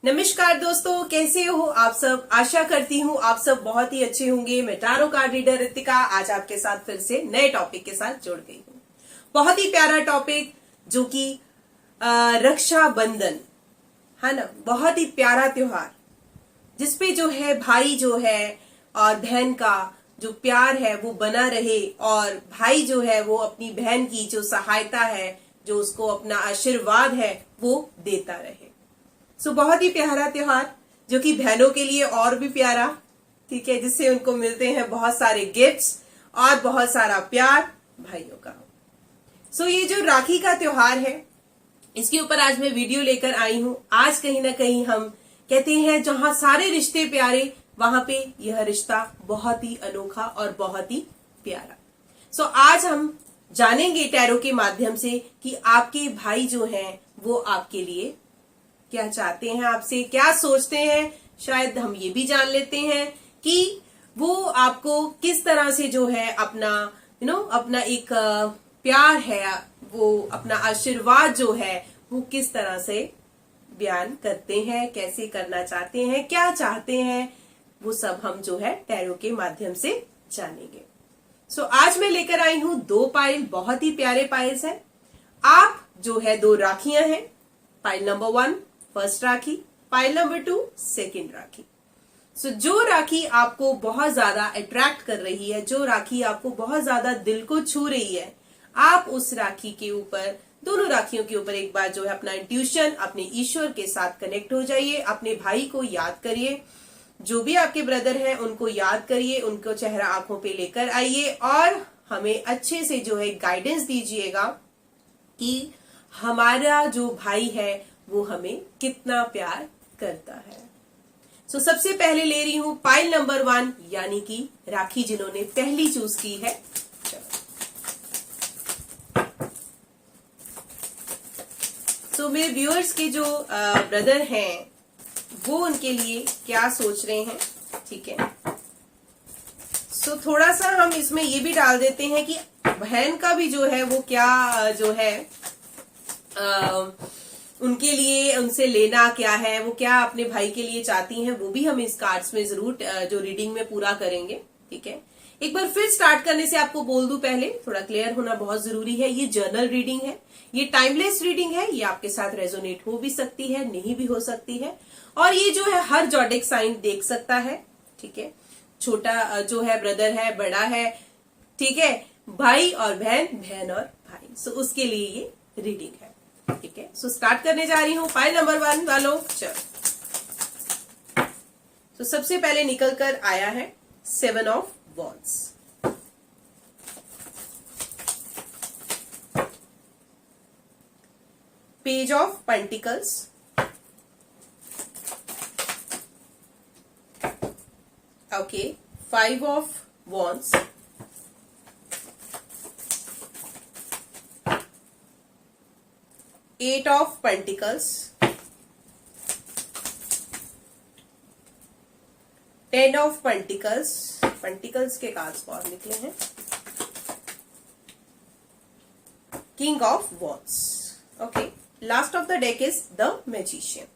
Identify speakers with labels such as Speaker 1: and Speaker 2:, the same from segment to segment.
Speaker 1: नमस्कार दोस्तों, कैसे हो आप सब। आशा करती हूँ आप सब बहुत ही अच्छे होंगे। मैं टैरो कार्ड रीडर रितिका आज आपके साथ फिर से नए टॉपिक के साथ जुड़ गई हूँ। बहुत ही प्यारा टॉपिक जो कि रक्षाबंधन है ना। बहुत ही प्यारा त्योहार जिसपे जो है भाई जो है और बहन का जो प्यार है वो बना रहे और भाई जो है वो अपनी बहन की जो सहायता है, जो उसको अपना आशीर्वाद है वो देता रहे। सो बहुत ही प्यारा त्योहार जो कि बहनों के लिए और भी प्यारा, ठीक है, जिससे उनको मिलते हैं बहुत सारे गिफ्ट्स और बहुत सारा प्यार भाइयों का। सो ये जो राखी का त्योहार है इसके ऊपर आज मैं वीडियो लेकर आई हूं। आज कहीं ना कहीं हम कहते हैं जहां सारे रिश्ते प्यारे वहां पे यह रिश्ता बहुत ही अनोखा और बहुत ही प्यारा। सो आज हम जानेंगे टैरो के माध्यम से कि आपके भाई जो हैं वो आपके लिए क्या चाहते हैं, आपसे क्या सोचते हैं। शायद हम ये भी जान लेते हैं कि वो आपको किस तरह से जो है अपना अपना एक प्यार है, वो अपना आशीर्वाद जो है वो किस तरह से बयान करते हैं, कैसे करना चाहते हैं, क्या चाहते हैं, वो सब हम जो है टैरो के माध्यम से जानेंगे। सो आज मैं लेकर आई हूं 2 पाइल, बहुत ही प्यारे पाइल्स हैं। आप जो है 2 राखियां हैं। पाइल नंबर 1 फर्स्ट राखी, पाइल नंबर 2 सेकंड राखी। सो जो राखी आपको बहुत ज्यादा अट्रैक्ट कर रही है, जो राखी आपको बहुत ज्यादा दिल को छू रही है, आप उस राखी के ऊपर, दोनों राखियों के ऊपर एक बार जो है अपना इंट्यूशन, अपने ईश्वर के साथ कनेक्ट हो जाइए। अपने भाई को याद करिए, जो भी आपके ब्रदर हैं उनको याद करिए, उनको चेहरा आंखों पे लेकर आइए और हमें अच्छे से जो है गाइडेंस दीजिएगा कि हमारा जो भाई है वो हमें कितना प्यार करता है। सो सबसे पहले ले रही हूं पाइल नंबर 1 यानी कि राखी जिन्होंने पहली चूज की है। सो मेरे व्यूअर्स के जो ब्रदर हैं वो उनके लिए क्या सोच रहे हैं, ठीक है। सो थोड़ा सा हम इसमें ये भी डाल देते हैं कि बहन का भी जो है वो क्या जो है उनके लिए उनसे लेना क्या है, वो क्या अपने भाई के लिए चाहती हैं, वो भी हम इस कार्ड्स में जरूर जो रीडिंग में पूरा करेंगे, ठीक है। एक बार फिर स्टार्ट करने से आपको बोल दूं, पहले थोड़ा क्लियर होना बहुत जरूरी है। ये जर्नल रीडिंग है, ये टाइमलेस रीडिंग है, ये आपके साथ रेजोनेट हो भी सकती है, नहीं भी हो सकती है। और ये जो है हर जॉडिक साइन देख सकता है, ठीक है। छोटा जो है ब्रदर है, बड़ा है, ठीक है, भाई और बहन, बहन और भाई। सो उसके लिए ये रीडिंग है, ठीक है। सो स्टार्ट करने जा रही हूं पाइल नंबर 1 वालों। चलो, तो सबसे पहले निकल कर आया है 7 of wands. Page of pentacles, okay, 5 of wands, eight of pentacles, 10 of pentacles, pentacles के कार्ड्स बहुत निकले हैं, king of wands, okay. Last of the deck is the magician.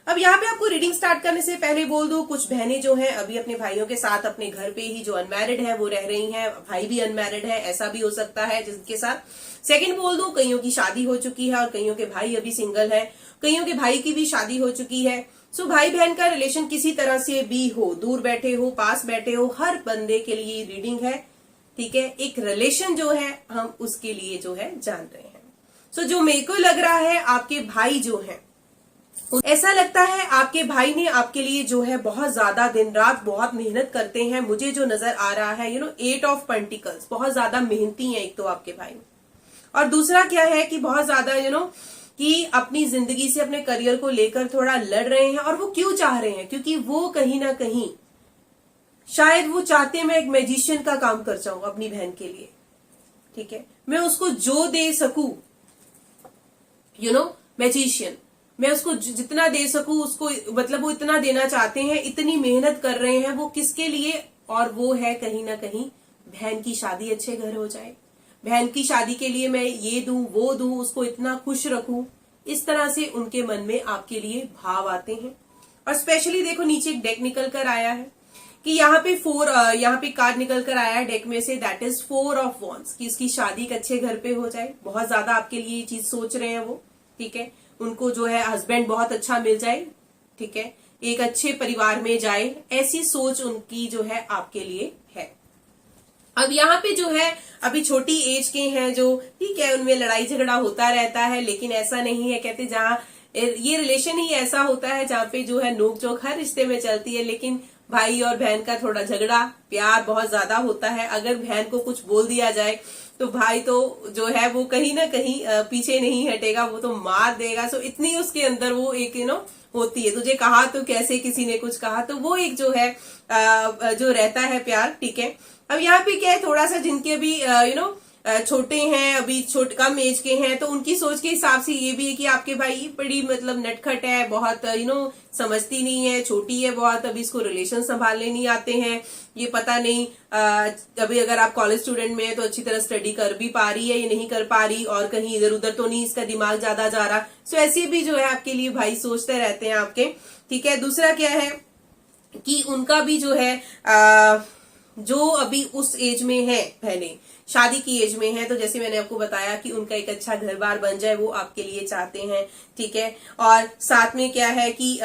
Speaker 1: अब यहाँ पे आपको रीडिंग स्टार्ट करने से पहले बोल दो, कुछ बहनें जो हैं अभी अपने भाइयों के साथ अपने घर पे ही जो अनमैरिड है वो रह रही हैं, भाई भी अनमैरिड है, ऐसा भी हो सकता है जिनके साथ। सेकंड बोल दो, कईयों की शादी हो चुकी है और कईयों के भाई अभी सिंगल है, कईयों के भाई की भी शादी हो चुकी है। सो भाई बहन का रिलेशन किसी तरह से भी हो, दूर बैठे हो, पास बैठे हो, हर बंदे के लिए रीडिंग है, ठीक है। एक रिलेशन जो है हम उसके लिए जो है जान रहे हैं। सो जो मेरे को लग रहा है आपके भाई जो है, ऐसा लगता है आपके भाई ने आपके लिए जो है बहुत ज्यादा दिन रात बहुत मेहनत करते हैं। मुझे जो नजर आ रहा है 8 ऑफ पेंटिकल्स, बहुत ज्यादा मेहनती हैं एक तो आपके भाई, और दूसरा क्या है कि बहुत ज्यादा कि अपनी जिंदगी से, अपने करियर को लेकर थोड़ा लड़ रहे हैं। और वो क्यों चाह रहे हैं, क्योंकि वो कहीं ना कहीं शायद वो चाहते हैं मैं एक मैजिशियन का काम कर जाऊं अपनी बहन के लिए, ठीक है। मैं उसको जो दे सकूं, मैजिशियन, मैं उसको जितना दे सकूं उसको, मतलब वो इतना देना चाहते हैं, इतनी मेहनत कर रहे हैं। वो किसके लिए, और वो है कहीं ना कहीं बहन की शादी अच्छे घर हो जाए, बहन की शादी के लिए मैं ये दूं वो दूं, उसको इतना खुश रखूं। इस तरह से उनके मन में आपके लिए भाव आते हैं, और स्पेशली देखो नीचे एक डेक निकल कर आया है कि यहाँ पे यहाँ पे कार्ड निकल कर आया है डेक में से, दैट इज 4 ऑफ वॉन्ड्स, कि उसकी शादी एक अच्छे घर पे हो जाए, बहुत ज्यादा आपके लिए ये चीज सोच रहे हैं वो, ठीक है। उनको जो है हस्बैंड बहुत अच्छा मिल जाए, ठीक है, एक अच्छे परिवार में जाए, ऐसी सोच उनकी जो है आपके लिए है। अब यहाँ पे जो है अभी छोटी एज के हैं जो, ठीक है, उनमें लड़ाई झगड़ा होता रहता है, लेकिन ऐसा नहीं है, कहते जहाँ ये रिलेशन ही ऐसा होता है जहाँ पे जो है नोक झोंक हर रिश्ते में चलती है, लेकिन भाई और बहन का थोड़ा झगड़ा प्यार बहुत ज्यादा होता है। अगर बहन को कुछ बोल दिया जाए तो भाई तो जो है वो कहीं ना कहीं पीछे नहीं हटेगा, वो तो मार देगा। सो इतनी उसके अंदर वो एक होती है, तुझे कहा तो कैसे, किसी ने कुछ कहा, तो वो एक जो है जो रहता है प्यार, ठीक है। अब यहाँ पे क्या है, थोड़ा सा जिनके अभी छोटे हैं, अभी कम एज के हैं, तो उनकी सोच के हिसाब से ये भी है कि आपके भाई बड़ी मतलब नटखट है, बहुत समझती नहीं है, छोटी है बहुत, अभी इसको रिलेशन संभालने नहीं आते हैं, ये पता नहीं अभी अगर आप कॉलेज स्टूडेंट में है तो अच्छी तरह स्टडी कर भी पा रही है, ये नहीं कर पा रही, और कहीं इधर उधर तो नहीं इसका दिमाग ज्यादा जा रहा। सो ऐसे भी जो है आपके लिए भाई सोचते रहते हैं आपके, ठीक है। दूसरा क्या है कि उनका भी जो है जो अभी उस एज में है, पहले शादी की एज में है, तो जैसे मैंने आपको बताया कि उनका एक अच्छा घर बार बन जाए, वो आपके लिए चाहते हैं, ठीक है। और साथ में क्या है कि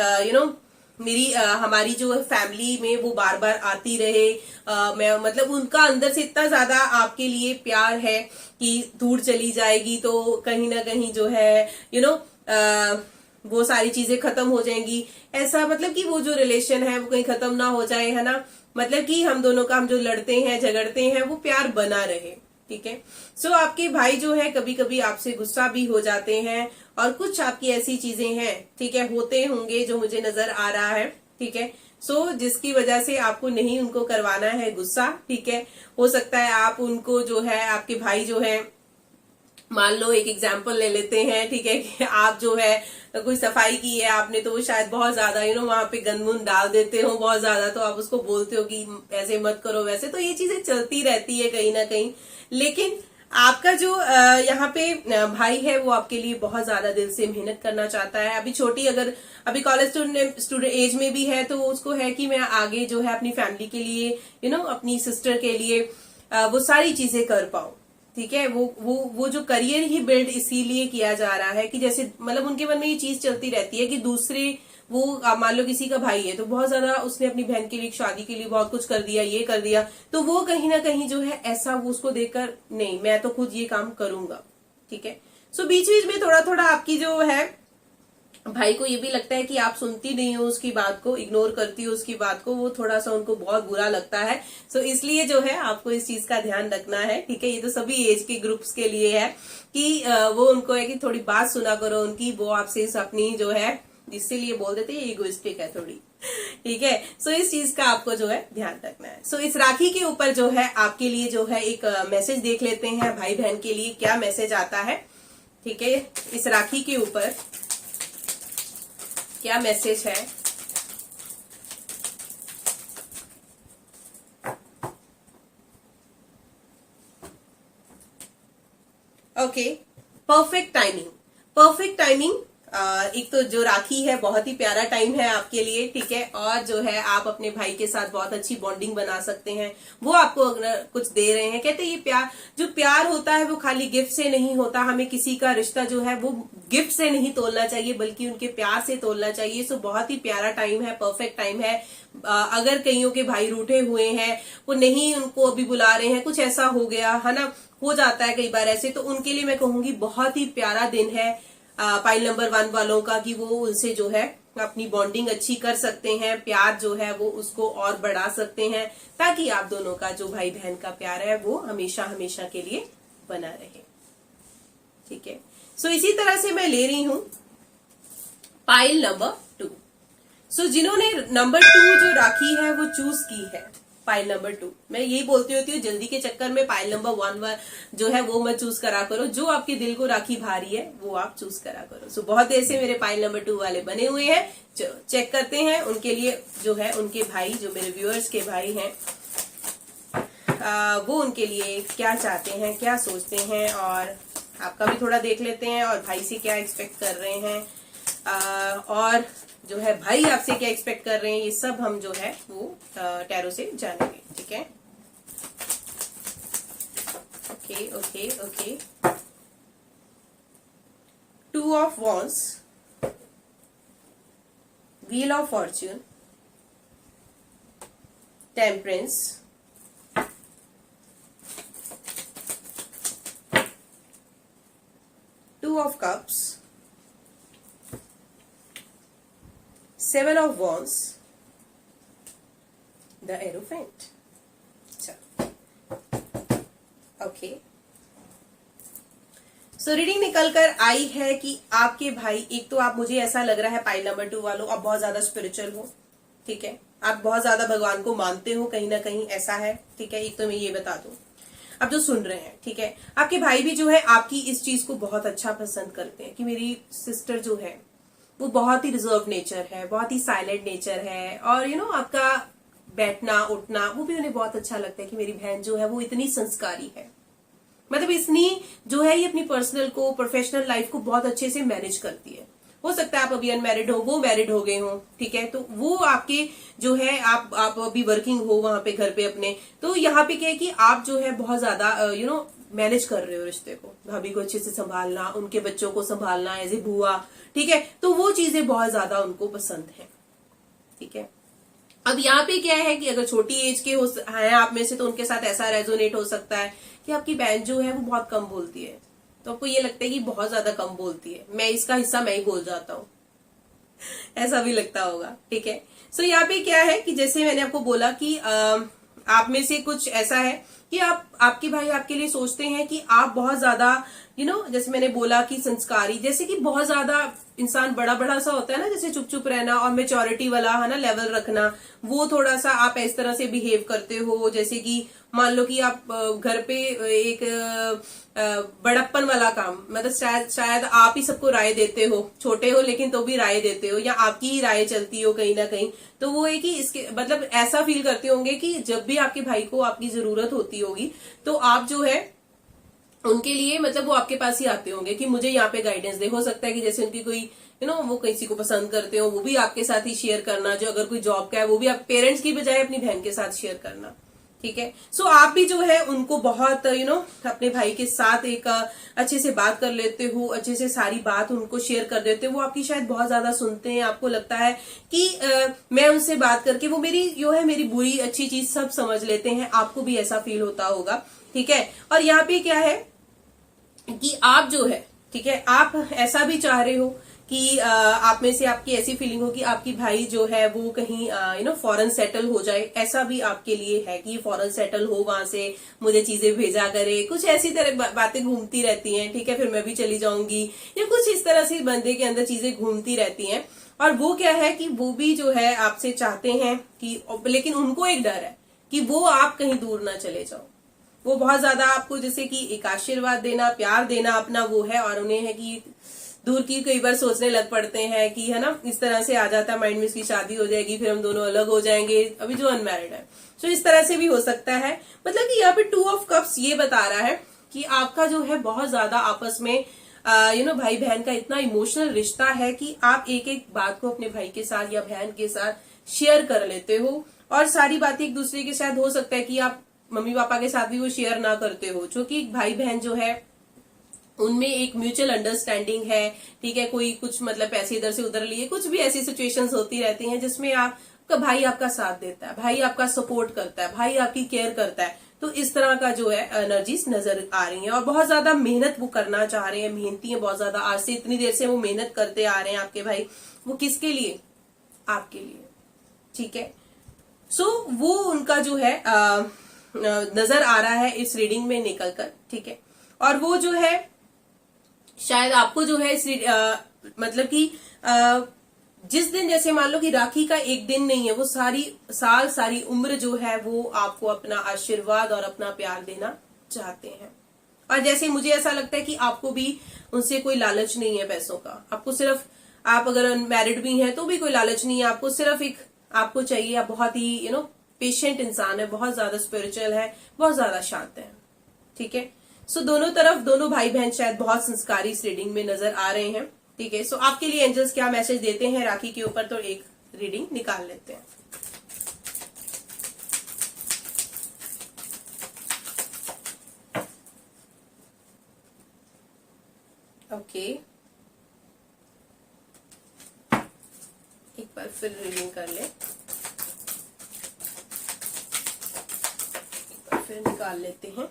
Speaker 1: मेरी हमारी जो फैमिली में वो बार बार आती रहे, मैं मतलब उनका अंदर से इतना ज्यादा आपके लिए प्यार है कि दूर चली जाएगी तो कहीं ना कहीं जो है वो सारी चीजें खत्म हो जाएंगी, ऐसा मतलब कि वो जो रिलेशन है वो कहीं खत्म ना हो जाए, है ना, मतलब कि हम दोनों का, हम जो लड़ते हैं झगड़ते हैं, वो प्यार बना रहे, ठीक है। सो आपके भाई जो है कभी कभी आपसे गुस्सा भी हो जाते हैं, और कुछ आपकी ऐसी चीजें हैं, ठीक है, होते होंगे जो मुझे नजर आ रहा है, ठीक है। सो जिसकी वजह से आपको नहीं उनको करवाना है गुस्सा, ठीक है। हो सकता है आप उनको जो है, आपके भाई जो है, मान लो एक एग्जाम्पल ले लेते हैं, ठीक है, कि आप जो है कोई सफाई की है आपने, तो वो शायद बहुत ज्यादा वहां पे गंदमुंद डाल देते हो बहुत ज्यादा, तो आप उसको बोलते हो कि ऐसे मत करो वैसे, तो ये चीजें चलती रहती है कहीं ना कहीं। लेकिन आपका जो यहाँ पे भाई है वो आपके लिए बहुत ज्यादा दिल से मेहनत करना चाहता है। अभी छोटी, अगर अभी कॉलेज स्टूडेंट एज में भी है, तो उसको है कि मैं आगे जो है अपनी फैमिली के लिए अपनी सिस्टर के लिए वो सारी चीजें कर पाऊं, ठीक है। वो जो करियर ही बिल्ड इसीलिए किया जा रहा है कि जैसे मतलब उनके मन में ये चीज चलती रहती है कि दूसरे, वो मान लो किसी का भाई है तो बहुत ज्यादा उसने अपनी बहन के लिए, शादी के लिए बहुत कुछ कर दिया, ये कर दिया, तो वो कहीं ना कहीं जो है ऐसा वो उसको देखकर, नहीं मैं तो खुद ये काम करूंगा, ठीक है। सो बीच बीच में थोड़ा थोड़ा आपकी जो है भाई को ये भी लगता है कि आप सुनती नहीं हो उसकी बात को, इग्नोर करती हो उसकी बात को, वो थोड़ा सा उनको बहुत बुरा लगता है। सो इसलिए जो है आपको इस चीज का ध्यान रखना है, ठीक है। ये तो सभी एज के ग्रुप्स के लिए है कि वो उनको है कि थोड़ी बात सुना करो उनकी, वो आपसे अपनी जो है, इसीलिए बोल देते हैं इगोइस्टिक है थोड़ी, ठीक है। सो इस चीज का आपको जो है ध्यान रखना है। सो इस राखी के ऊपर जो है आपके लिए जो है एक मैसेज देख लेते हैं, भाई बहन के लिए क्या मैसेज आता है, ठीक है। इस राखी के ऊपर क्या मैसेज है, okay. Perfect timing, perfect timing. एक तो जो राखी है बहुत ही प्यारा टाइम है आपके लिए, ठीक है। और जो है आप अपने भाई के साथ बहुत अच्छी बॉन्डिंग बना सकते हैं, वो आपको अगर कुछ दे रहे हैं, कहते हैं ये प्यार, जो प्यार होता है वो खाली गिफ्ट से नहीं होता, हमें किसी का रिश्ता जो है वो गिफ्ट से नहीं तोलना चाहिए बल्कि उनके प्यार से तोलना चाहिए। सो बहुत ही प्यारा टाइम है, परफेक्ट टाइम है। अगर कईयों के भाई रूठे हुए हैं, वो नहीं उनको अभी बुला रहे हैं, कुछ ऐसा हो गया है ना, हो जाता है कई बार ऐसे, तो उनके लिए मैं कहूंगी बहुत ही प्यारा दिन है पाइल नंबर 1 वालों का, कि वो उनसे जो है अपनी बॉन्डिंग अच्छी कर सकते हैं, प्यार जो है वो उसको और बढ़ा सकते हैं, ताकि आप दोनों का जो भाई बहन का प्यार है वो हमेशा हमेशा के लिए बना रहे, ठीक है। सो इसी तरह से मैं ले रही हूं पाइल नंबर 2। सो जिन्होंने नंबर 2 जो राखी है वो चूज की है, पाइल नंबर 2, मैं यही बोलती होती हूँ जल्दी के चक्कर में पाइल नंबर 1 जो है वो मत चूज करा करो, जो आपके दिल को राखी भारी है वो आप चूज करा करो। सो बहुत देर से मेरे पाइल नंबर 2 वाले बने हुए हैं, चेक करते हैं उनके लिए जो है, उनके भाई जो मेरे व्यूअर्स के भाई हैं वो उनके लिए क्या चाहते हैं, क्या सोचते हैं, और आपका भी थोड़ा देख लेते हैं और भाई से क्या एक्सपेक्ट कर रहे हैं। और जो है भाई आपसे क्या एक्सपेक्ट कर रहे हैं, ये सब हम जो है वो टैरो से जानेंगे। ठीक है, okay okay okay. 2 of Wands, Wheel of Fortune, Temperance, 2 of Cups, 7 of Wands, the Hierophant। Okay, so reading निकल कर आई है कि आपके भाई, एक तो आप, मुझे ऐसा लग रहा है पाइल नंबर 2 वालों, आप बहुत ज्यादा स्पिरिचुअल हो। ठीक है, आप बहुत ज्यादा भगवान को मानते हो, कहीं ना कहीं ऐसा है। ठीक है, एक तो मैं ये बता दूं आप जो सुन रहे हैं। ठीक है, आपके भाई भी जो है आपकी इस चीज को बहुत अच्छा पसंद करते हैं कि मेरी सिस्टर जो है वो बहुत ही रिजर्व नेचर है, बहुत ही साइलेंट नेचर है, और आपका बैठना उठना वो भी उन्हें बहुत अच्छा लगता है कि मेरी बहन जो है वो इतनी संस्कारी है, मतलब इतनी जो है ये अपनी पर्सनल को, प्रोफेशनल लाइफ को बहुत अच्छे से मैनेज करती है। हो सकता है आप अभी अनमैरिड हो, वो मैरिड हो गए हो। ठीक है, तो वो आपके जो है आप अभी वर्किंग हो वहां पे, घर पे अपने, तो यहाँ पे क्या है कि आप जो है बहुत ज्यादा मैनेज कर रहे हो रिश्ते को, भाभी को अच्छे से संभालना, उनके बच्चों को संभालना एज ए बुआ। ठीक है, तो वो चीजें बहुत ज्यादा उनको पसंद है। ठीक है, अब यहाँ पे क्या है कि अगर छोटी एज के हैं आप में से, तो उनके साथ ऐसा रेजोनेट हो सकता है कि आपकी बहन जो है वो बहुत कम बोलती है, तो आपको ये लगता है कि बहुत ज्यादा कम बोलती है, मैं इसका हिस्सा मैं ही बोल जाता हूँ, ऐसा भी लगता होगा। ठीक है, सो यहाँ पे क्या है कि जैसे मैंने आपको बोला कि आप में से कुछ ऐसा है कि आपके भाई आपके लिए सोचते हैं कि आप बहुत ज्यादा जैसे मैंने बोला कि संस्कारी, जैसे कि बहुत ज्यादा इंसान बड़ा बड़ा सा होता है ना, जैसे चुप चुप रहना और मेच्योरिटी वाला है ना लेवल रखना, वो थोड़ा सा आप इस तरह से बिहेव करते हो। जैसे कि मान लो कि आप घर पे एक बड़प्पन वाला काम, मतलब शायद आप ही सबको राय देते हो, छोटे हो लेकिन तो भी राय देते हो, या आपकी ही राय चलती हो कहीं ना कहीं, तो वो है कि इसके मतलब ऐसा फील करते होंगे कि जब भी आपके भाई को आपकी जरूरत होती होगी तो आप जो है उनके लिए, मतलब वो आपके पास ही आते होंगे कि मुझे यहाँ पे गाइडेंस दे। हो सकता है कि जैसे उनकी कोई वो किसी को पसंद करते हो, वो भी आपके साथ ही शेयर करना, जो अगर कोई जॉब का है वो भी आप पेरेंट्स की बजाय अपनी बहन के साथ शेयर करना। ठीक है, सो आप भी जो है उनको बहुत अपने भाई के साथ एक अच्छे से बात कर लेते हो, अच्छे से सारी बात उनको शेयर कर देते हो, वो आपकी शायद बहुत ज्यादा सुनते हैं, आपको लगता है कि मैं उनसे बात करके वो मेरी जो है मेरी बुरी अच्छी चीज सब समझ लेते हैं, आपको भी ऐसा फील होता होगा। ठीक है, और यहाँ पे क्या है कि आप जो है, ठीक है, आप ऐसा भी चाह रहे हो कि आप में से आपकी ऐसी फीलिंग हो कि आपकी भाई जो है वो कहीं फॉरेन सेटल हो जाए, ऐसा भी आपके लिए है कि फॉरेन सेटल हो, वहां से मुझे चीजें भेजा करे, कुछ ऐसी तरह बातें घूमती रहती हैं। ठीक है, फिर मैं भी चली जाऊंगी, या कुछ इस तरह से बंदे के अंदर चीजें घूमती रहती हैं। और वो क्या है कि वो भी जो है आपसे चाहते हैं कि, लेकिन उनको एक डर है कि वो आप कहीं दूर ना चले जाओ। वो बहुत ज्यादा आपको जैसे कि एक आशीर्वाद देना, प्यार देना अपना वो है, और उन्हें है कि दूर की कई बार सोचने लग पड़ते हैं कि है ना, इस तरह से आ जाता है माइंड में, इसकी शादी हो जाएगी फिर हम दोनों अलग हो जाएंगे, अभी जो अनमैरिड है। तो इस तरह से भी हो सकता है। मतलब कि यहाँ पे 2 ऑफ कप्स ये बता रहा है कि आपका जो है बहुत ज्यादा आपस में भाई बहन का इतना इमोशनल रिश्ता है कि आप एक एक बात को अपने भाई के साथ या बहन के साथ शेयर कर लेते हो, और सारी बातें एक दूसरे के साथ, हो सकता है कि आप मम्मी पापा के साथ भी वो शेयर ना करते हो, क्योंकि भाई बहन जो है उनमें एक म्यूचुअल अंडरस्टैंडिंग है। ठीक है, कोई कुछ मतलब पैसे इधर से उधर लिए, कुछ भी ऐसी सिचुएशंस होती रहती हैं जिसमें आपका भाई आपका साथ देता है, भाई आपका सपोर्ट करता है, भाई आपकी केयर करता है। तो इस तरह का जो है एनर्जीज नजर आ रही हैं, और बहुत ज्यादा मेहनत वो करना चाह रहे हैं, मेहनती हैं बहुत ज्यादा, आज से इतनी देर से वो मेहनत करते आ रहे हैं आपके भाई। वो किसके लिए? आपके लिए। ठीक है, सो वो उनका जो है नजर आ रहा है इस रीडिंग में निकलकर। ठीक है, और वो जो है शायद आपको जो है मतलब कि जिस दिन, जैसे मान लो कि राखी का एक दिन नहीं है, वो सारी उम्र जो है वो आपको अपना आशीर्वाद और अपना प्यार देना चाहते हैं। और जैसे मुझे ऐसा लगता है कि आपको भी उनसे कोई लालच नहीं है पैसों का, आपको सिर्फ, आप अगर मैरिड भी हैं तो भी कोई लालच नहीं है, आपको सिर्फ एक आपको चाहिए, आप बहुत ही पेशेंट इंसान है, बहुत ज्यादा स्पिरिचुअल है, बहुत ज्यादा शांत है। ठीक है, सो दोनों तरफ दोनों भाई बहन शायद बहुत संस्कारी इस रीडिंग में नजर आ रहे हैं। ठीक है, सो आपके लिए एंजल्स क्या मैसेज देते हैं राखी के ऊपर, तो एक रीडिंग निकाल लेते हैं। ओके, एक बार फिर रीडिंग कर ले, एक बार फिर निकाल लेते हैं।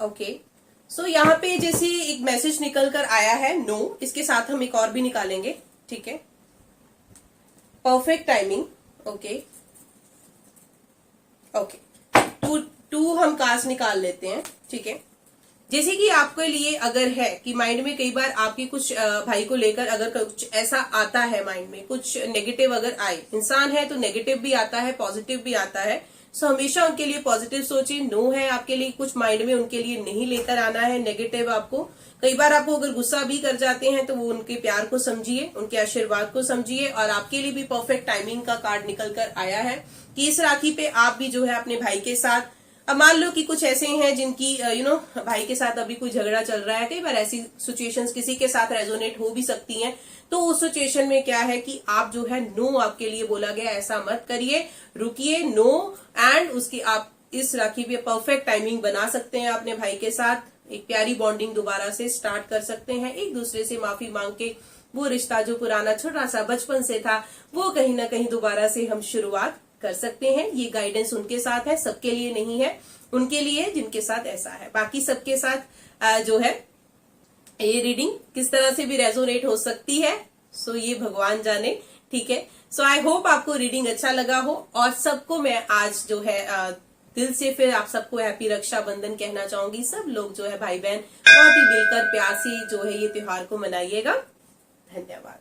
Speaker 1: ओके, सो यहाँ पे जैसे एक मैसेज निकल कर आया है नो, इसके साथ हम एक और भी निकालेंगे। ठीक है, परफेक्ट टाइमिंग। ओके ओके, टू हम कार्ड्स निकाल लेते हैं। ठीक है, जैसे कि आपके लिए अगर है कि माइंड में कई बार आपकी कुछ भाई को लेकर अगर कुछ ऐसा आता है, माइंड में कुछ नेगेटिव अगर आए, इंसान है तो नेगेटिव भी आता है, पॉजिटिव भी आता है, सो हमेशा उनके लिए पॉजिटिव सोचिए। नो है आपके लिए कुछ माइंड में, उनके लिए नहीं लेकर आना है नेगेटिव। आपको कई बार आपको अगर गुस्सा भी कर जाते हैं तो वो उनके प्यार को समझिए, उनके आशीर्वाद को समझिए। और आपके लिए भी परफेक्ट टाइमिंग का कार्ड निकल कर आया है कि इस राखी पे आप भी जो है अपने भाई के साथ, अब मान लो कि कुछ ऐसे हैं जिनकी भाई के साथ अभी कोई झगड़ा चल रहा है, कई बार ऐसी सिचुएशंस किसी के साथ रेजोनेट हो भी सकती हैं। तो उस सिचुएशन में क्या है कि आप जो है नो, आपके लिए बोला गया ऐसा मत करिए, रुकिए, नो। एंड उसकी आप इस राखी पे परफेक्ट टाइमिंग बना सकते हैं अपने भाई के साथ, एक प्यारी बॉन्डिंग दोबारा से स्टार्ट कर सकते हैं, एक दूसरे से माफी मांग के वो रिश्ता जो पुराना छोटा सा बचपन से था वो कहीं ना कहीं दोबारा से हम शुरुआत कर सकते हैं। ये गाइडेंस उनके साथ है, सबके लिए नहीं है, उनके लिए जिनके साथ ऐसा है। बाकी सबके साथ जो है ये रीडिंग किस तरह से भी रेजोनेट हो सकती है, सो ये भगवान जाने। ठीक है, सो आई होप आपको रीडिंग अच्छा लगा हो, और सबको मैं आज जो है दिल से फिर आप सबको हैप्पी रक्षाबंधन कहना चाहूंगी। सब लोग जो है भाई बहन बहुत ही मिलकर प्यार से जो है ये त्योहार को मनाइएगा। धन्यवाद।